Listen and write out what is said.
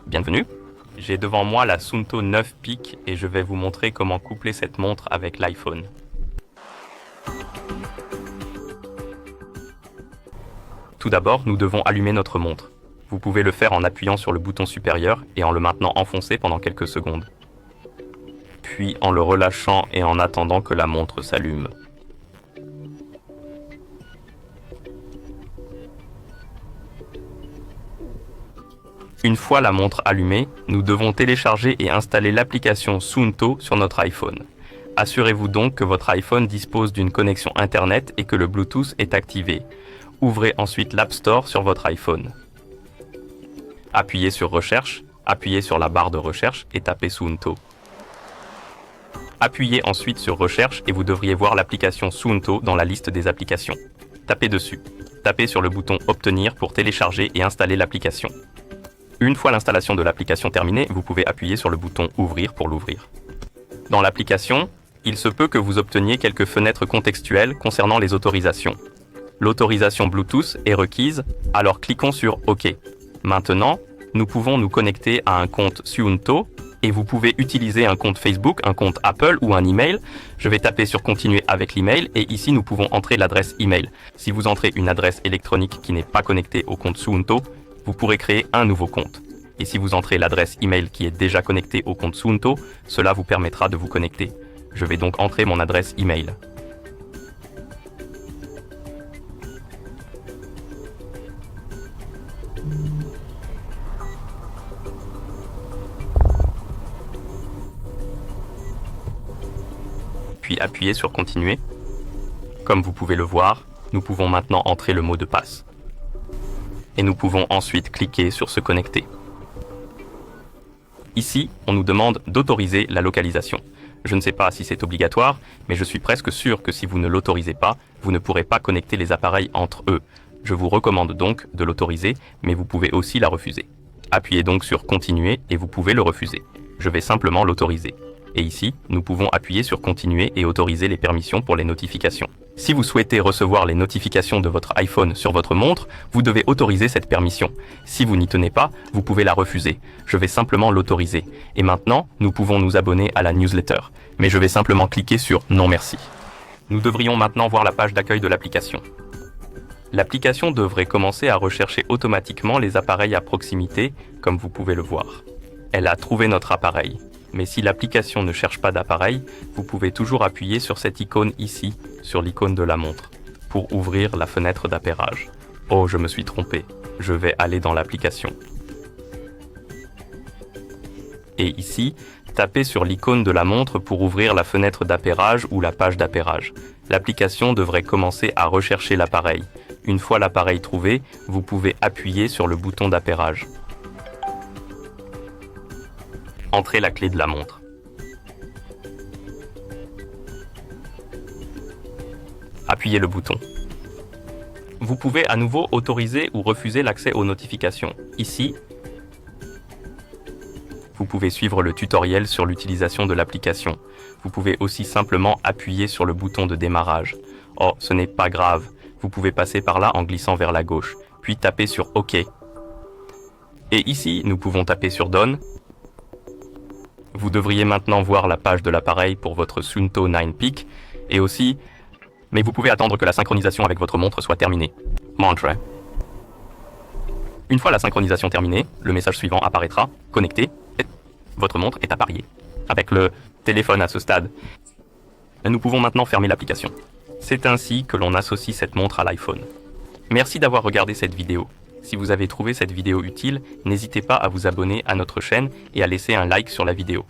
Bienvenue. J'ai devant moi la Suunto 9 Peak et je vais vous montrer comment coupler cette montre avec l'iPhone. Tout d'abord, nous devons allumer notre montre. Vous pouvez le faire en appuyant sur le bouton supérieur et en le maintenant enfoncé pendant quelques secondes. Puis en le relâchant et en attendant que la montre s'allume. Une fois la montre allumée, nous devons télécharger et installer l'application Suunto sur notre iPhone. Assurez-vous donc que votre iPhone dispose d'une connexion Internet et que le Bluetooth est activé. Ouvrez ensuite l'App Store sur votre iPhone. Appuyez sur Recherche, appuyez sur la barre de recherche et tapez Suunto. Appuyez ensuite sur Recherche et vous devriez voir l'application Suunto dans la liste des applications. Tapez dessus. Tapez sur le bouton Obtenir pour télécharger et installer l'application. Une fois l'installation de l'application terminée, vous pouvez appuyer sur le bouton Ouvrir pour l'ouvrir. Dans l'application, il se peut que vous obteniez quelques fenêtres contextuelles concernant les autorisations. L'autorisation Bluetooth est requise, alors cliquons sur OK. Maintenant, nous pouvons nous connecter à un compte Suunto et vous pouvez utiliser un compte Facebook, un compte Apple ou un email. Je vais taper sur Continuer avec l'email et ici nous pouvons entrer l'adresse email. Si vous entrez une adresse électronique qui n'est pas connectée au compte Suunto, vous pourrez créer un nouveau compte. Et si vous entrez l'adresse email qui est déjà connectée au compte Suunto, cela vous permettra de vous connecter. Je vais donc entrer mon adresse email. Puis appuyez sur Continuer. Comme vous pouvez le voir, nous pouvons maintenant entrer le mot de passe. Et nous pouvons ensuite cliquer sur se connecter. Ici, on nous demande d'autoriser la localisation. Je ne sais pas si c'est obligatoire, mais je suis presque sûr que si vous ne l'autorisez pas, vous ne pourrez pas connecter les appareils entre eux. Je vous recommande donc de l'autoriser, mais vous pouvez aussi la refuser. Appuyez donc sur Continuer et vous pouvez le refuser. Je vais simplement l'autoriser. Et ici, nous pouvons appuyer sur Continuer et autoriser les permissions pour les notifications. Si vous souhaitez recevoir les notifications de votre iPhone sur votre montre, vous devez autoriser cette permission. Si vous n'y tenez pas, vous pouvez la refuser. Je vais simplement l'autoriser. Et maintenant, nous pouvons nous abonner à la newsletter. Mais je vais simplement cliquer sur Non merci. Nous devrions maintenant voir la page d'accueil de l'application. L'application devrait commencer à rechercher automatiquement les appareils à proximité, comme vous pouvez le voir. Elle a trouvé notre appareil. Mais si l'application ne cherche pas d'appareil, vous pouvez toujours appuyer sur cette icône ici, sur l'icône de la montre, pour ouvrir la fenêtre d'appairage. Oh, je me suis trompé. Je vais aller dans l'application. Et ici, tapez sur l'icône de la montre pour ouvrir la fenêtre d'appairage ou la page d'appairage. L'application devrait commencer à rechercher l'appareil. Une fois l'appareil trouvé, vous pouvez appuyer sur le bouton d'appairage. Entrez la clé de la montre. Appuyez le bouton. Vous pouvez à nouveau autoriser ou refuser l'accès aux notifications. Ici, vous pouvez suivre le tutoriel sur l'utilisation de l'application. Vous pouvez aussi simplement appuyer sur le bouton de démarrage. Oh, ce n'est pas grave. Vous pouvez passer par là en glissant vers la gauche, puis taper sur OK. Et ici, nous pouvons taper sur Done. Vous devriez maintenant voir la page de l'appareil pour votre Suunto 9 Peak et aussi, mais vous pouvez attendre que la synchronisation avec votre montre soit terminée. Montre. Une fois la synchronisation terminée, le message suivant apparaîtra, connecté, et votre montre est appareillée. Avec le téléphone à ce stade, nous pouvons maintenant fermer l'application. C'est ainsi que l'on associe cette montre à l'iPhone. Merci d'avoir regardé cette vidéo. Si vous avez trouvé cette vidéo utile, n'hésitez pas à vous abonner à notre chaîne et à laisser un like sur la vidéo.